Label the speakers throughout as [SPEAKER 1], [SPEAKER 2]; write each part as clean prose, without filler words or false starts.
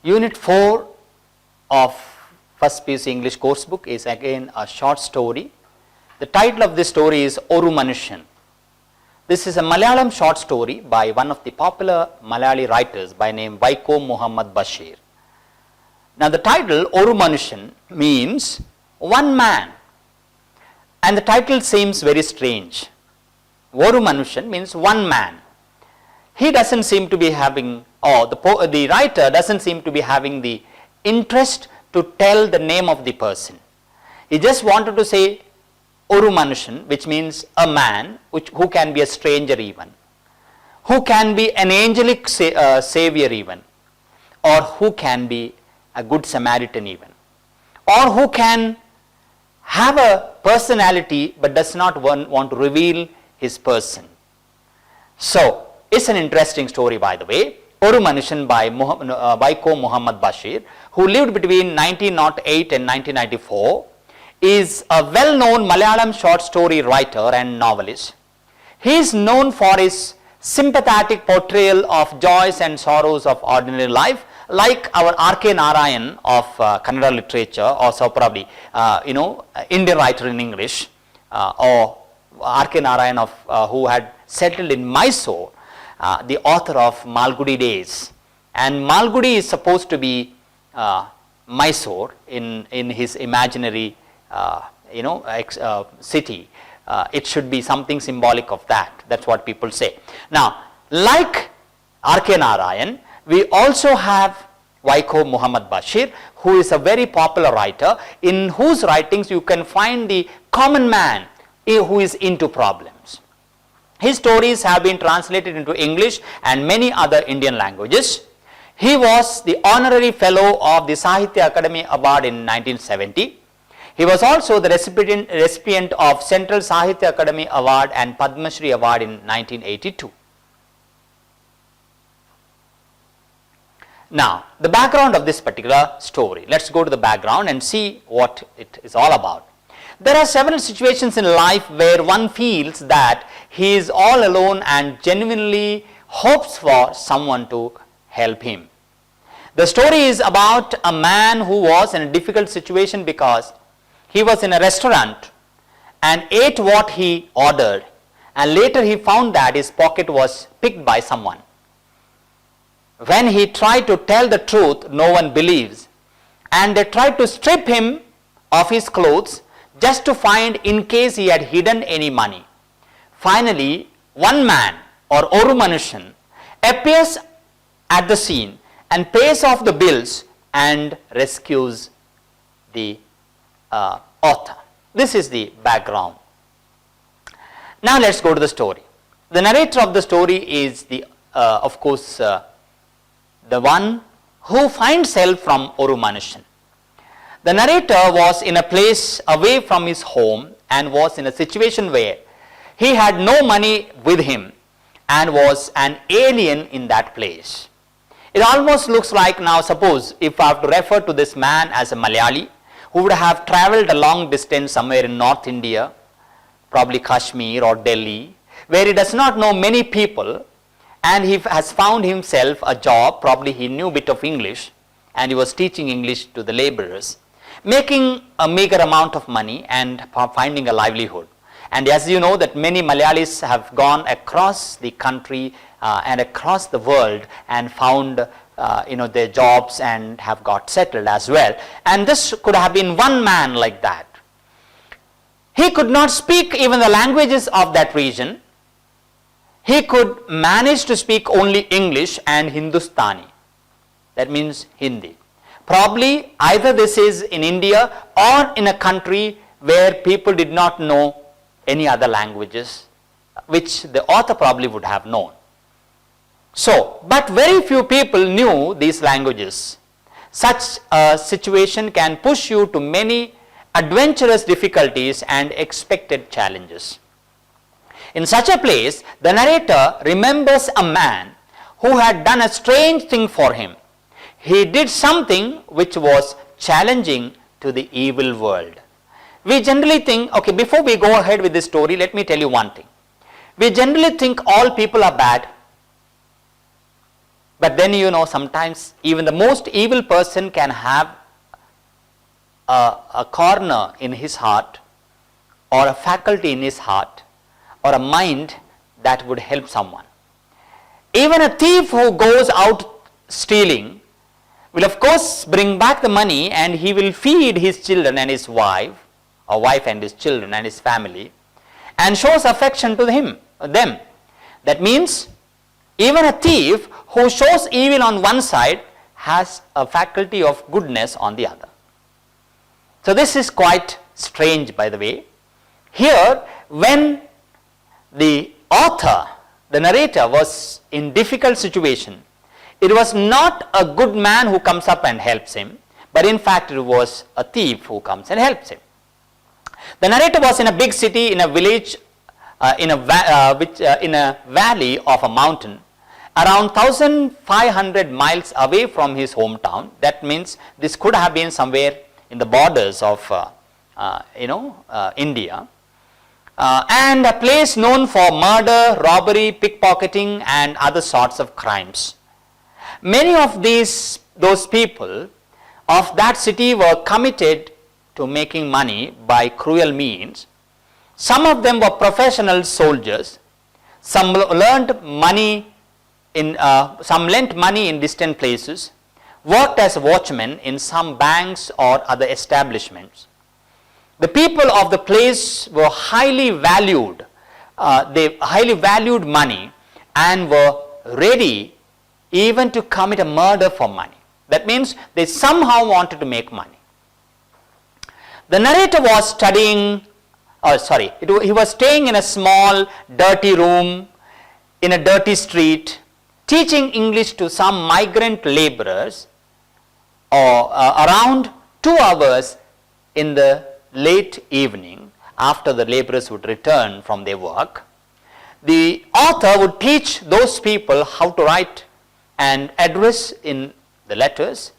[SPEAKER 1] Unit 4 of first PUC English course book is again a short story. The title of this story is Oru Manushyan. This is a Malayalam short story by one of the popular Malayali writers by name Vaiko Muhammad Bashir. Now the title Oru Manushyan means one man, and the title seems very strange. Oru Manushyan means one man. He doesn't seem to be having, or the writer doesn't seem to be having the interest to tell the name of the person. He just wanted to say Oru Manushyan, which means a man who can be a stranger even, who can be an angelic savior even, or who can be a good Samaritan even, or who can have a personality but does not want to reveal his person. So, it's an interesting story, by the way. Oru Manushyan by Vaiko Muhammad Bashir, who lived between 1908 and 1994, is a well-known Malayalam short story writer and novelist. He is known for his sympathetic portrayal of joys and sorrows of ordinary life, like our R.K. Narayan of Kannada literature, or so probably Indian writer in English, or R.K. Narayan of who had settled in Mysore, the author of Malgudi Days. And Malgudi is supposed to be Mysore in his imaginary city. It should be something symbolic of that. That's what people say. Now, like R.K. Narayan, we also have Vaiko Muhammad Bashir, who is a very popular writer, in whose writings you can find the common man who is into problems. His stories have been translated into English and many other Indian languages. He was the honorary fellow of the Sahitya Akademi Award in 1970. He was also the recipient of Central Sahitya Akademi Award and Padma Shri Award in 1982. Now, the background of this particular story. Let's go to the background and see what it is all about. There are several situations in life where one feels that he is all alone and genuinely hopes for someone to help him. The story is about a man who was in a difficult situation because he was in a restaurant and ate what he ordered, and later he found that his pocket was picked by someone. When he tried to tell the truth, no one believes, and they tried to strip him of his clothes just to find in case he had hidden any money. Finally, one man, or Oru Manushyan, appears at the scene and pays off the bills and rescues the author. This is the background. Now let's go to the story. The narrator of the story is of course the one who finds help from Oru Manushyan. The narrator was in a place away from his home and was in a situation where he had no money with him and was an alien in that place. It almost looks like, now suppose if I have to refer to this man as a Malayali who would have travelled a long distance somewhere in North India, probably Kashmir or Delhi, where he does not know many people, and he has found himself a job. Probably he knew a bit of English and he was teaching English to the labourers, making a meager amount of money and finding a livelihood. And as you know that many Malayalis have gone across the country and across the world and found their jobs and have got settled as well. And this could have been one man like that. He could not speak even the languages of that region. He could manage to speak only English and Hindustani. That means Hindi. Probably either this is in India or in a country where people did not know any other languages, which the author probably would have known. So, but very few people knew these languages. Such a situation can push you to many adventurous difficulties and expected challenges. In such a place, the narrator remembers a man who had done a strange thing for him. He did something which was challenging to the evil world. We generally think, okay, before we go ahead with this story, let me tell you one thing. We generally think all people are bad. But then sometimes even the most evil person can have a corner in his heart, or a faculty in his heart, or a mind that would help someone. Even a thief who goes out stealing will of course bring back the money, and he will feed his children and his wife, or wife and his children and his family, and shows affection to them. That means even a thief who shows evil on one side has a faculty of goodness on the other. So this is quite strange, by the way. Here, when the author, the narrator, was in difficult situation, it was not a good man who comes up and helps him, but in fact it was a thief who comes and helps him. The narrator was in a big city, in a village, in a valley of a mountain, around 1,500 miles away from his hometown. That means this could have been somewhere in the borders of India, and a place known for murder, robbery, pickpocketing, and other sorts of crimes. Many of those people of that city were committed to making money by cruel means. Some of them were professional soldiers. Some lent money in distant places, worked as watchmen in some banks or other establishments. The people of the place were highly valued. They highly valued money and were ready even to commit a murder for money. That means they somehow wanted to make money. The narrator was he was staying in a small dirty room in a dirty street, teaching English to some migrant laborers around 2 hours in the late evening after the laborers would return from their work. The author would teach those people how to write and address in the letters,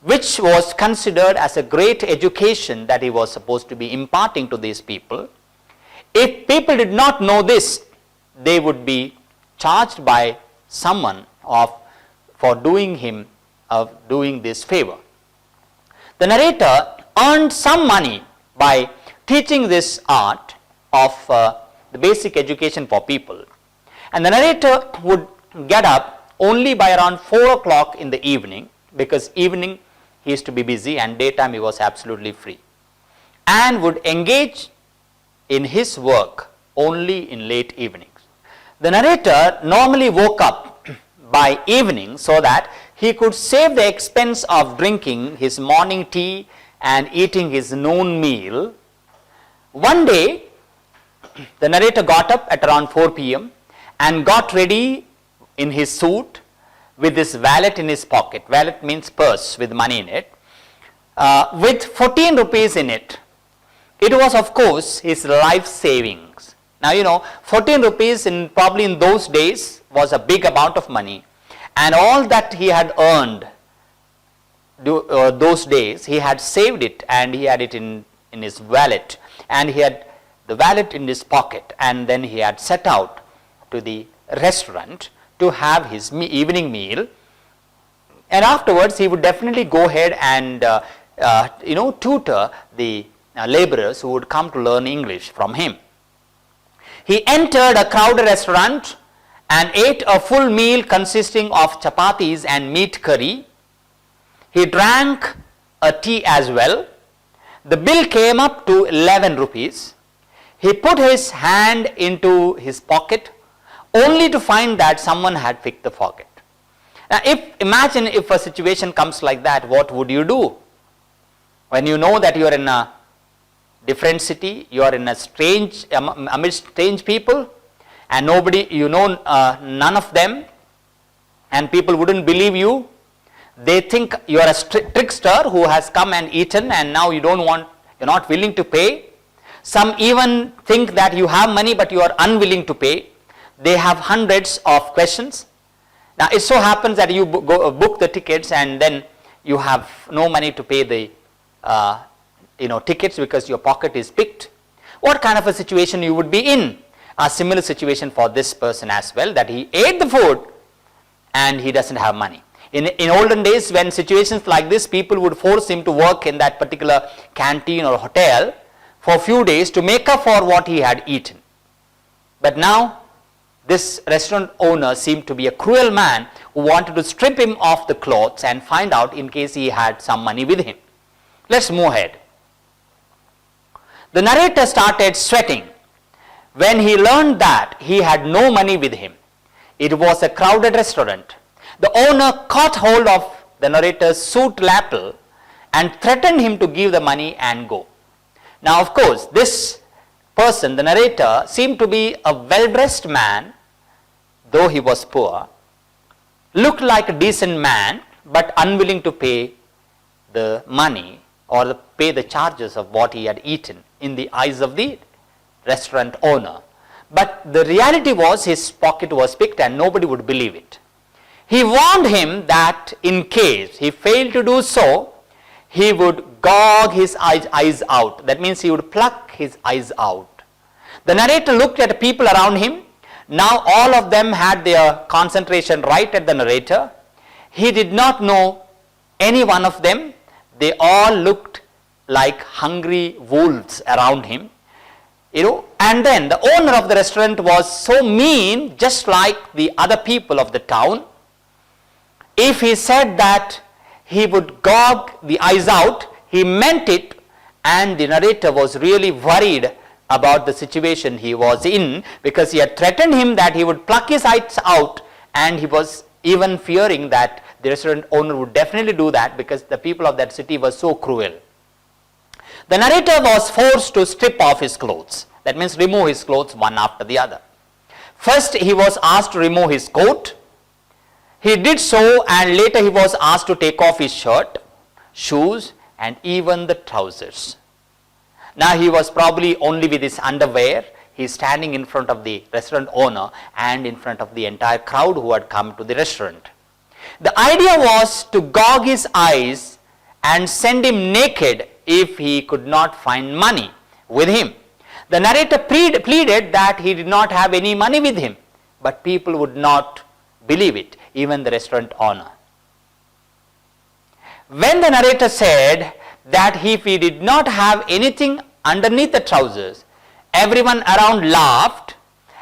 [SPEAKER 1] which was considered as a great education that he was supposed to be imparting to these people. If people did not know this, they would be charged by someone for doing this favor. The narrator earned some money by teaching this art of the basic education for people, and the narrator would get up only by around 4 o'clock in the evening, because evening he used to be busy and daytime he was absolutely free, and would engage in his work only in late evenings. The narrator normally woke up by evening so that he could save the expense of drinking his morning tea and eating his noon meal. One day, the narrator got up at around 4 p.m. and got ready in his suit with his wallet in his pocket. Wallet means purse with money in it, with 14 rupees in it. It was of course his life savings. Now 14 rupees probably in those days was a big amount of money, and all that he had earned those days, he had saved it, and he had it in his wallet, and he had the wallet in his pocket, and then he had set out to the restaurant to have his evening meal, and afterwards he would definitely go ahead and tutor the laborers who would come to learn English from him. He entered a crowded restaurant and ate a full meal consisting of chapatis and meat curry. He drank a tea as well. The bill came up to 11 rupees. He put his hand into his pocket only to find that someone had picked the pocket. Now imagine if a situation comes like that, what would you do? When you know that you are in a different city, you are in a amidst strange people, and nobody, none of them, and people wouldn't believe you. They think you are a trickster who has come and eaten, and now you're not willing to pay. Some even think that you have money but you are unwilling to pay. They have hundreds of questions. Now it so happens that you book the tickets, and then you have no money to pay the tickets because your pocket is picked. What kind of a situation you would be in? A similar situation for this person as well, that he ate the food and he doesn't have money. In olden days, when situations like this, people would force him to work in that particular canteen or hotel for a few days to make up for what he had eaten. But now, this restaurant owner seemed to be a cruel man who wanted to strip him of the clothes and find out in case he had some money with him. Let's move ahead. The narrator started sweating when he learned that he had no money with him. It was a crowded restaurant. The owner caught hold of the narrator's suit lapel and threatened him to give the money and go. Now, of course, this person, the narrator, seemed to be a well-dressed man, though he was poor, looked like a decent man, but unwilling to pay the money or pay the charges of what he had eaten in the eyes of the restaurant owner. But the reality was his pocket was picked and nobody would believe it. He warned him that in case he failed to do so, he would gouge his eyes out. That means he would pluck his eyes out. The narrator looked at the people around him. Now all of them had their concentration right at the narrator. He did not know any one of them. They all looked like hungry wolves around him. And then the owner of the restaurant was so mean, just like the other people of the town. If he said that he would gouge the eyes out, he meant it, and the narrator was really worried about the situation he was in, because he had threatened him that he would pluck his eyes out, and he was even fearing that the restaurant owner would definitely do that because the people of that city were so cruel. The narrator was forced to strip off his clothes. That means remove his clothes one after the other. First he was asked to remove his coat. He did so, and later he was asked to take off his shirt, shoes, and even the trousers. Now he was probably only with his underwear. He is standing in front of the restaurant owner and in front of the entire crowd who had come to the restaurant. The idea was to gouge his eyes and send him naked if he could not find money with him. The narrator pleaded that he did not have any money with him, but people would not believe it, even the restaurant owner. When the narrator said that if he did not have anything underneath the trousers, everyone around laughed,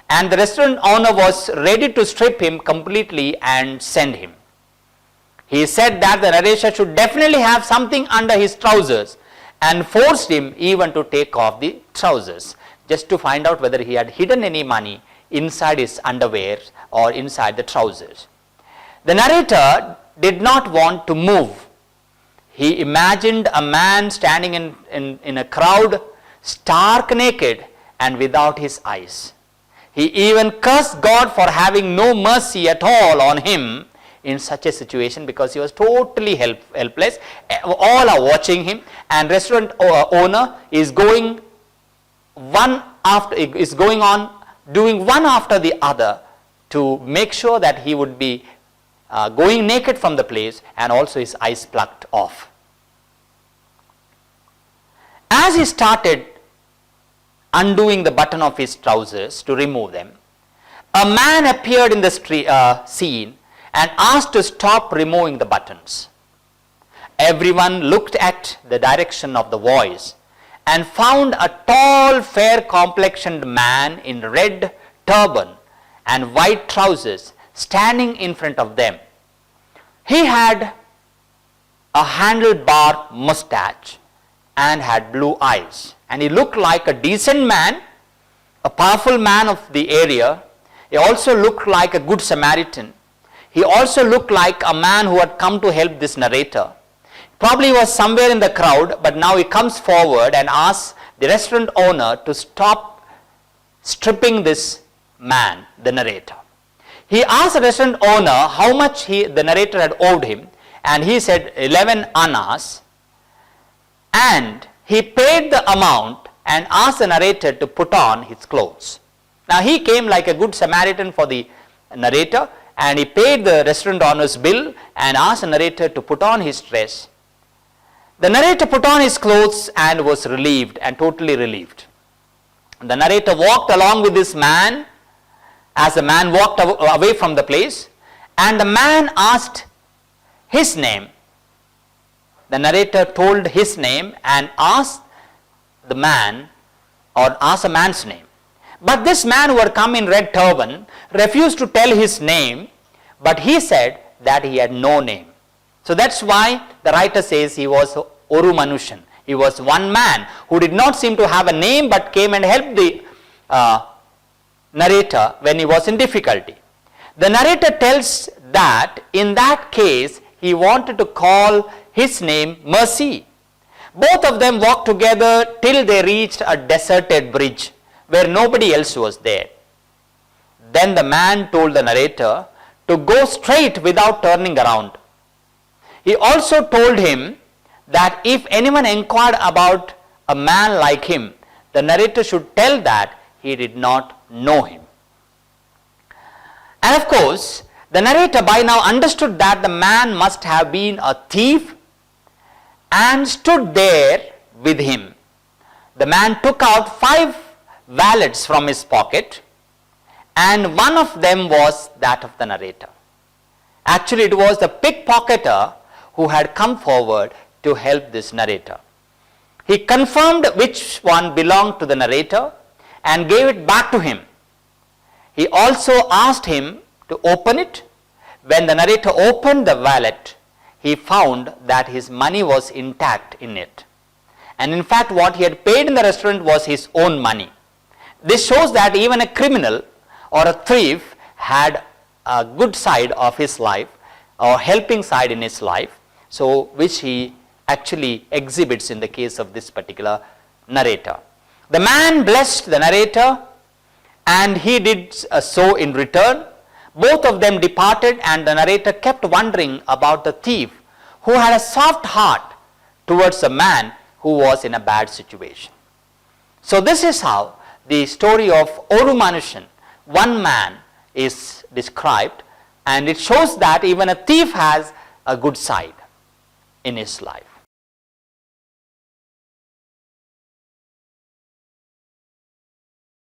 [SPEAKER 1] and the restaurant owner was ready to strip him completely and send him. He said that the narrator should definitely have something under his trousers, and forced him even to take off the trousers just to find out whether he had hidden any money inside his underwear or inside the trousers. The narrator did not want to move. He imagined a man standing in a crowd, stark naked and without his eyes. He even cursed God for having no mercy at all on him in such a situation, because he was totally helpless. All are watching him, and restaurant owner is going on doing one after the other to make sure that he would be going naked from the place, and also his eyes plucked off. As he started undoing the button of his trousers to remove them, a man appeared in the scene and asked to stop removing the buttons. Everyone looked at the direction of the voice and found a tall, fair-complexioned man in red turban and white trousers standing in front of them. He had a handlebar mustache and had blue eyes, and he looked like a decent man, a powerful man of the area. He also looked like a good Samaritan. He also looked like a man who had come to help this narrator. Probably was somewhere in the crowd, but now he comes forward and asks the restaurant owner to stop stripping this man, the narrator. He asked the restaurant owner how much the narrator had owed him, and he said 11 annas, and he paid the amount and asked the narrator to put on his clothes. Now he came like a good Samaritan for the narrator, and he paid the restaurant owner's bill and asked the narrator to put on his dress. The narrator put on his clothes and was relieved, and totally relieved. The narrator walked along with this man as the man walked away from the place, and the man asked his name. The narrator told his name and asked the man, or asked a man's name. But this man who had come in red turban refused to tell his name, but he said that he had no name. So that's why the writer says he was Oru Manushyan. He was one man who did not seem to have a name but came and helped the narrator when he was in difficulty. The narrator tells that in that case he wanted to call his name Mercy. Both of them walked together till they reached a deserted bridge where nobody else was there. Then the man told the narrator to go straight without turning around. He also told him that if anyone inquired about a man like him, the narrator should tell that he did not know him. And of course, the narrator by now understood that the man must have been a thief and stood there with him. The man took out 5 wallets from his pocket, and one of them was that of the narrator. Actually, it was the pickpocketer who had come forward to help this narrator. He confirmed which one belonged to the narrator and gave it back to him. He also asked him to open it. When the narrator opened the wallet, he found that his money was intact in it. And in fact, what he had paid in the restaurant was his own money. This shows that even a criminal or a thief had a good side of his life, or helping side in his life, so which he actually exhibits in the case of this particular narrator. The man blessed the narrator, and he did so in return. Both of them departed, and the narrator kept wondering about the thief who had a soft heart towards a man who was in a bad situation. So this is how the story of Oru Manushyan, one man, is described, and it shows that even a thief has a good side in his life.